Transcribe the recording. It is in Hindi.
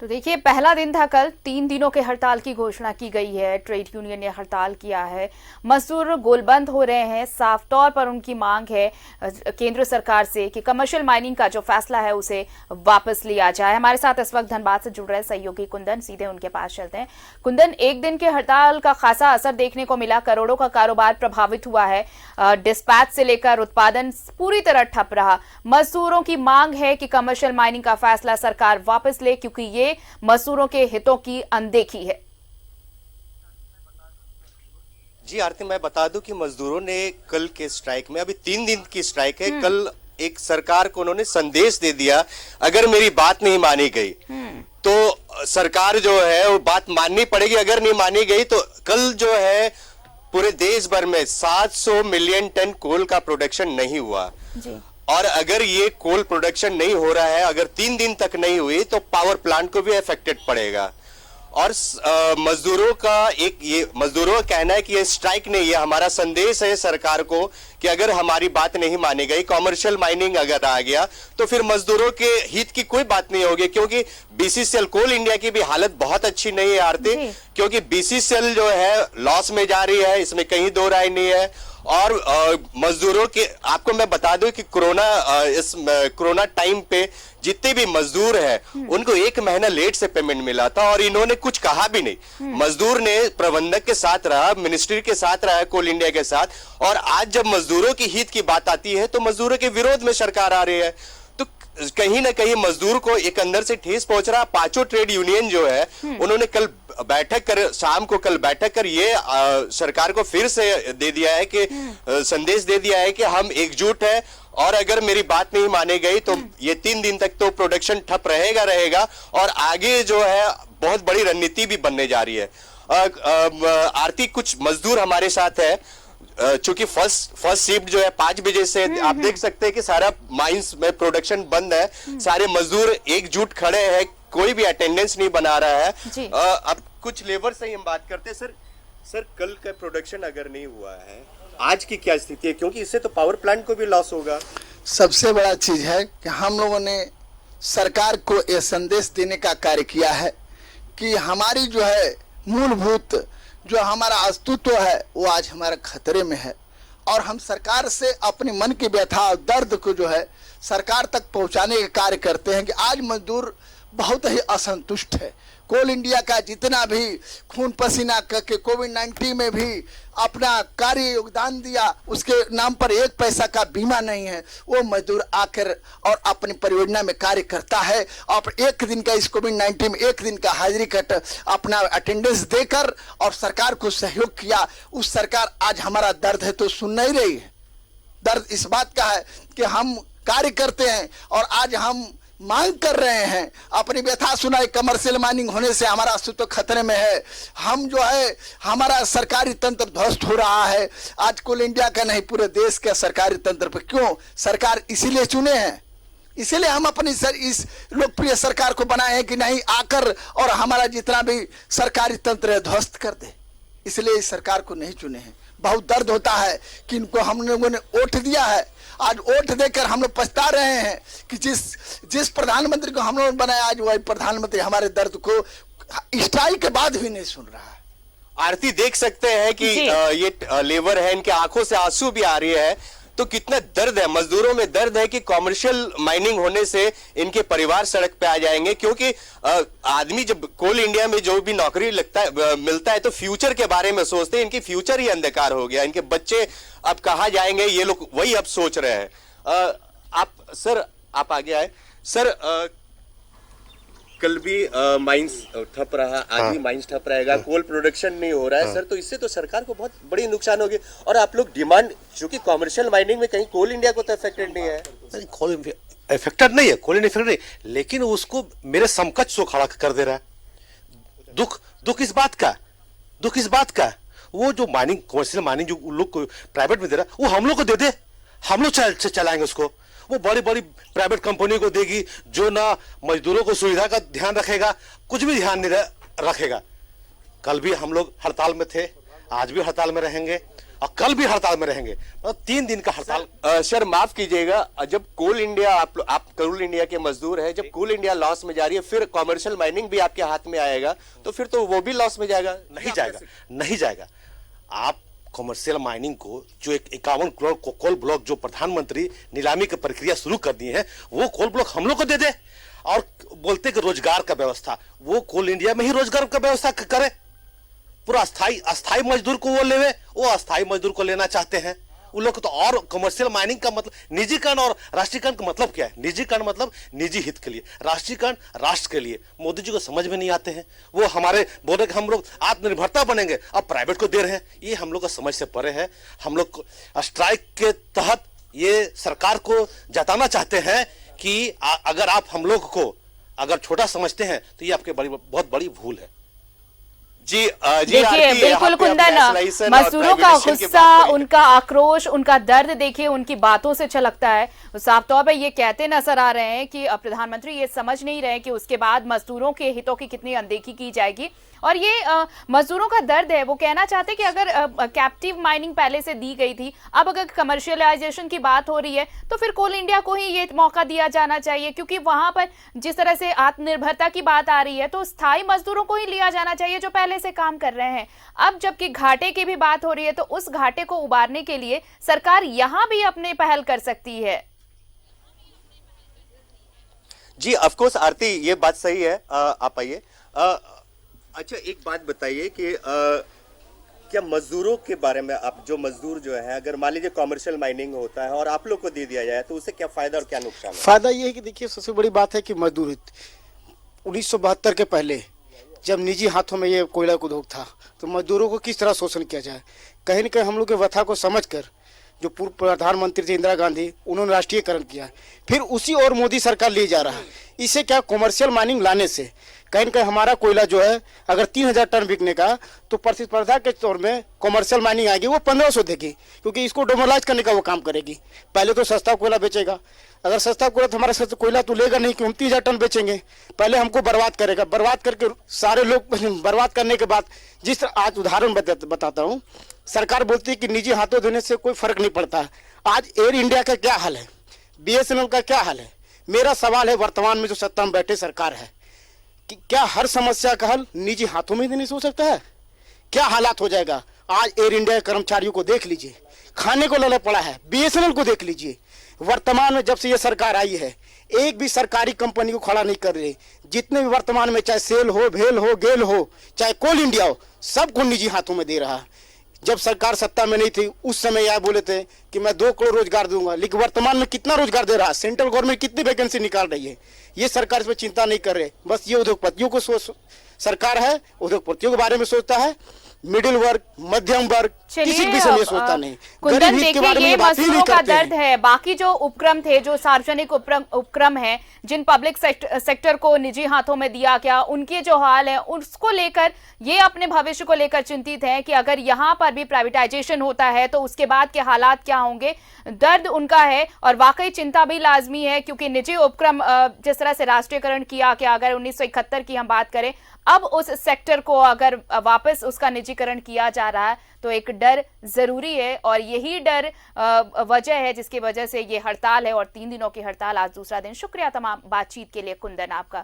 तो देखिए, पहला दिन था कल। 3 दिनों के हड़ताल की घोषणा की गई है। ट्रेड यूनियन ने हड़ताल किया है। मजदूर गोलबंद हो रहे हैं। साफ तौर पर उनकी मांग है केंद्र सरकार से कि कमर्शियल माइनिंग का जो फैसला है उसे वापस लिया जाए। हमारे साथ इस वक्त धनबाद से जुड़ रहे सहयोगी कुंदन, सीधे उनके पास चलते हैं। कुंदन, एक दिन के हड़ताल का खासा असर देखने को मिला। करोड़ों का कारोबार प्रभावित हुआ है। डिस्पैच से लेकर उत्पादन पूरी तरह ठप रहा। मजदूरों की मांग है कि कमर्शियल माइनिंग का फैसला सरकार वापस ले, क्योंकि ये मजदूरों के हितों की अनदेखी है। जी आरती, मैं बता दूं कि मजदूरों ने कल के स्ट्राइक में, अभी 3 दिन की स्ट्राइक है, कल एक सरकार को उन्होंने संदेश दे दिया, अगर मेरी बात नहीं मानी गई तो सरकार जो है वो बात माननी पड़ेगी। अगर नहीं मानी गई तो कल जो है पूरे देश भर में 700 मिलियन टन कोल का प्रोडक्शन नहीं हुआ जी। और अगर ये कोल प्रोडक्शन नहीं हो रहा है, अगर 3 दिन तक नहीं हुई तो पावर प्लांट को भी अफेक्टेड पड़ेगा। और मजदूरों का कहना है कि ये स्ट्राइक नहीं, ये हमारा संदेश है सरकार को कि अगर हमारी बात नहीं मानी गई, कमर्शियल माइनिंग अगर आ गया तो फिर मजदूरों के हित की कोई बात नहीं होगी। क्योंकि बीसीसीएल, कोल इंडिया की भी हालत बहुत अच्छी नहीं है आरती, क्योंकि बीसीसीएल जो है लॉस में जा रही है, इसमें कहीं दो राय नहीं है। और मजदूरों के, आपको मैं बता दूं कि कोरोना टाइम पे जितने भी मजदूर हैं उनको 1 महीना लेट से पेमेंट मिला था और इन्होंने कुछ कहा भी नहीं। मजदूर ने प्रबंधक के साथ रहा, मिनिस्ट्री के साथ रहा, कोल इंडिया के साथ। और आज जब मजदूरों की हित की बात आती है तो मजदूरों के विरोध में सरकार आ रही है, तो कहीं ना कहीं मजदूर को एक अंदर से ठेस पहुंच रहा। 5 ट्रेड यूनियन जो है उन्होंने कल बैठक कर, शाम को कल बैठक कर ये सरकार को फिर से दे दिया है कि संदेश दे दिया है कि हम एकजुट है, और अगर मेरी बात नहीं मानी गई तो ये 3 दिन तक तो प्रोडक्शन ठप रहेगा और आगे जो है बहुत बड़ी रणनीति भी बनने जा रही है। आरती, कुछ मजदूर हमारे साथ है, चूंकि फर्स्ट शिफ्ट जो है 5 बजे से आप देख सकते हैं कि सारा माइंस में प्रोडक्शन बंद है। सारे मजदूर एकजुट खड़े हैं, कोई भी अटेंडेंस नहीं बना रहा है। अब कुछ लेबर से हम बात करते हैं। सर कल का प्रोडक्शन अगर नहीं हुआ है, आज की क्या स्थिति है? क्योंकि इससे तो पावर प्लांट को भी लॉस होगा। सबसे बड़ा चीज है कि हम लोगों ने सरकार को यह संदेश देने का कार्य किया है कि हमारी जो है मूलभूत जो हमारा अस्तित्व है वो आज हमारे खतरे में है, और हम सरकार से अपने मन की व्यथा और दर्द को जो है सरकार तक पहुंचाने का कार्य करते हैं कि आज मजदूर बहुत ही असंतुष्ट है। कोल इंडिया का जितना भी खून पसीना करके कोविड-19 में भी अपना कार्य योगदान दिया, उसके नाम पर 1 पैसा का बीमा नहीं है। वो मजदूर आकर और अपनी परियोजना में कार्य करता है और 1 दिन का, इस कोविड-19 में 1 दिन का हाजिरी कट अपना अटेंडेंस देकर और सरकार को सहयोग किया। उस सरकार आज हमारा दर्द है तो सुन नहीं रही है। दर्द इस बात का है कि हम कार्य करते हैं और आज हम मांग कर रहे हैं, अपनी व्यथा सुनाई। कमर्शियल माइनिंग होने से हमारा अस्तित्व खतरे में है। हम जो है, हमारा सरकारी तंत्र ध्वस्त हो रहा है। आज कोल इंडिया का नहीं, पूरे देश के सरकारी तंत्र पर क्यों सरकार इसीलिए चुने हैं, इसीलिए हम अपनी इस लोकप्रिय सरकार को बनाए हैं कि नहीं आकर और हमारा जितना भी सरकारी तंत्र है ध्वस्त कर दे। इसलिए इस सरकार को नहीं चुने हैं। बहुत दर्द होता है कि इनको हम लोगों ने वोट दिया है, आज वोट देकर हम लोग पछता रहे हैं कि जिस प्रधानमंत्री को हम लोगों ने बनाया, आज वही प्रधानमंत्री हमारे दर्द को स्ट्राइक के बाद भी नहीं सुन रहा है। आरती, देख सकते हैं कि ये लेबर है, इनके आंखों से आंसू भी आ रही है, तो कितना दर्द है, मजदूरों में दर्द है कि कमर्शियल माइनिंग होने से इनके परिवार सड़क पे आ जाएंगे। क्योंकि आदमी जब कोल इंडिया में जो भी नौकरी मिलता है तो फ्यूचर के बारे में सोचते हैं। इनकी फ्यूचर ही अंधकार हो गया, इनके बच्चे अब कहाँ जाएंगे, ये लोग वही अब सोच रहे हैं। आप आगे आए सर। कल भी माइंस ठप रहा, आज भी माइंस ठप रहेगा, कोल प्रोडक्शन नहीं हो रहा है सर, तो इससे तो सरकार को बहुत बड़ी नुकसान होगी। और आप लोग डिमांड, चूंकि कमर्शियल माइनिंग में कहीं कोल इंडिया को तो अफेक्टेड नहीं है। कोल अफेक्टेड नहीं है, कोल इंडिया नहीं, लेकिन उसको मेरे समकक्ष को खड़ा कर दे रहा है। दुख इस बात का वो जो माइनिंग, कमर्शियल माइनिंग जो लोग प्राइवेट में दे रहा है वो हम लोग को दे दे, हम लोग चलाएंगे उसको। वो बड़ी बड़ी प्राइवेट कंपनी को देगी जो ना मजदूरों को सुविधा का ध्यान रखेगा, कुछ भी ध्यान नहीं रखेगा। कल भी हम लोग हड़ताल में थे, आज भी हड़ताल में रहेंगे और कल भी हड़ताल में रहेंगे। मतलब 3 दिन का हड़ताल। सर माफ कीजिएगा, जब कोल इंडिया आप कोल इंडिया के मजदूर है, जब कोल इंडिया लॉस में जा रही है, फिर कॉमर्शियल माइनिंग भी आपके हाथ में आएगा, तो फिर तो वो भी लॉस में जाएगा। नहीं जाएगा, नहीं जाएगा। आप कॉमर्शियल माइनिंग को जो एक 51 करोड़ कोल ब्लॉक जो प्रधानमंत्री नीलामी की प्रक्रिया शुरू कर दी है, वो कोल ब्लॉक हम लोग को दे दे और बोलते कि रोजगार का व्यवस्था, वो कोल इंडिया में ही रोजगार का व्यवस्था करे। पूरा अस्थाई मजदूर को वो लेवे, वो अस्थाई मजदूर को लेना चाहते हैं उन लोग। तो और कमर्शियल माइनिंग का मतलब निजीकरण और राष्ट्रीयकरण का मतलब क्या है? निजीकरण मतलब निजी हित के लिए, राष्ट्रीयकरण राष्ट्र के लिए। मोदी जी को समझ में नहीं आते हैं। वो हमारे बोल रहे कि हम लोग आत्मनिर्भरता बनेंगे, अब प्राइवेट को दे रहे हैं। ये हम लोग का समझ से परे है। हम लोग स्ट्राइक के तहत ये सरकार को जताना चाहते हैं कि अगर आप हम लोग को अगर छोटा समझते हैं तो ये आपके बहुत बड़ी भूल है। जी देखिए बिल्कुल कुंदन, मजदूरों का गुस्सा, उनका आक्रोश, उनका दर्द देखिए उनकी बातों से छलकता है। साफ तौर पर ये कहते नजर आ रहे हैं कि प्रधानमंत्री ये समझ नहीं रहे कि उसके बाद मजदूरों के हितों की कितनी अनदेखी की जाएगी। और ये मजदूरों का दर्द है। वो कहना चाहते हैं कि अगर कैप्टिव माइनिंग पहले से दी गई थी, अब अगर कमर्शियलाइजेशन की बात हो रही है तो फिर कोल इंडिया को ही ये मौका दिया जाना चाहिए, क्योंकि वहां पर जिस तरह से आत्मनिर्भरता की बात आ रही है तो स्थायी मजदूरों को ही लिया जाना चाहिए जो पहले से काम कर रहे हैं। अब जबकि घाटे की भी बात हो रही है तो उस घाटे को उबारने के लिए सरकार यहां भी अपने पहल कर सकती है। जी ऑफ कोर्स आरती, ये बात सही है। आप आइए। अच्छा एक बात बताइए कि क्या मजदूरों के बारे में, आप जो मजदूर जो है, अगर मान लीजिए कॉमर्शियल माइनिंग होता है और आप लोग को दे दिया जाए तो उससे क्या फायदा और क्या नुकसान है? फायदा ये है कि देखिए सबसे बड़ी बात है कि मजदूर 1972 के पहले जब निजी हाथों में ये कोयला उद्योग था तो मजदूरों को किस तरह शोषण किया जाए, कहीं न कहीं हम लोग के व्यथा को समझकर जो पूर्व प्रधानमंत्री थे इंदिरा गांधी, उन्होंने राष्ट्रीयकरण किया। फिर उसी और मोदी सरकार ले जा रहा है। इससे क्या कॉमर्शियल माइनिंग लाने से कहीं न कहीं हमारा कोयला जो है अगर 3000 टन बिकने का तो प्रतिस्पर्धा के तौर में कॉमर्शियल माइनिंग आएगी वो 1500 देगी, क्योंकि इसको डोमोलाइज करने का वो काम करेगी। पहले तो सस्ता कोयला बेचेगा, अगर सस्ता कोयला तो हमारा सस्ता कोयला तो लेगा नहीं कि हम 30,000 टन बेचेंगे। पहले हमको बर्बाद करेगा, बर्बाद करके सारे लोग बर्बाद करने के बाद जिस तरह आज उदाहरण बताता हूँ, सरकार बोलती है कि निजी हाथों देने से कोई फर्क नहीं पड़ता। आज एयर इंडिया का क्या हाल है, BSNL का क्या हाल है? मेरा सवाल है वर्तमान में जो सत्ता में बैठे सरकार है कि क्या हर समस्या का हल निजी हाथों में नहीं हो सकता है? क्या हालात हो जाएगा? आज एयर इंडिया के कर्मचारियों को देख लीजिए, खाने को लले पड़ा है। BSNL को देख लीजिए, वर्तमान में जब से ये सरकार आई है एक भी सरकारी कंपनी को खड़ा नहीं कर रही। जितने भी वर्तमान में चाहे सेल हो, भेल हो, गेल हो, चाहे कोल इंडिया हो, सबको निजी हाथों में दे रहा है। जब सरकार सत्ता में नहीं थी उस समय यह बोले थे कि मैं 2 करोड़ रोजगार दूंगा, लेकिन वर्तमान में कितना रोजगार दे रहा है? सेंट्रल गवर्नमेंट कितनी वैकेंसी निकाल रही है? ये सरकार इस पर चिंता नहीं कर रहे। बस ये उद्योगपतियों को सरकार है, उद्योगपतियों के बारे में सोचता है, मिडिल वर्ग, मध्यम वर्ग, किसी भी समय सोचता नहीं। कुंदन देखिए ये मजदूरों का दर्द है। बाकी जो उपक्रम थे, जो सार्वजनिक उपक्रम है, जिन पब्लिक सेक्टर को निजी हाथों में दिया गया, उनके जो हाल है उसको लेकर ये अपने भविष्य को लेकर चिंतित हैं कि अगर यहाँ पर भी प्राइवेटाइजेशन होता है तो उसके बाद के हालात क्या होंगे। दर्द उनका है और वाकई चिंता भी लाजमी है, क्योंकि निजी उपक्रम जिस तरह से राष्ट्रीयकरण किया गया, अगर 1971 की हम बात करें, अब उस सेक्टर को अगर वापस उसका निजीकरण किया जा रहा है तो एक डर जरूरी है। और यही डर वजह है जिसकी वजह से ये हड़ताल है और 3 दिनों की हड़ताल आज दूसरा दिन। शुक्रिया तमाम बातचीत के लिए कुंदन आपका।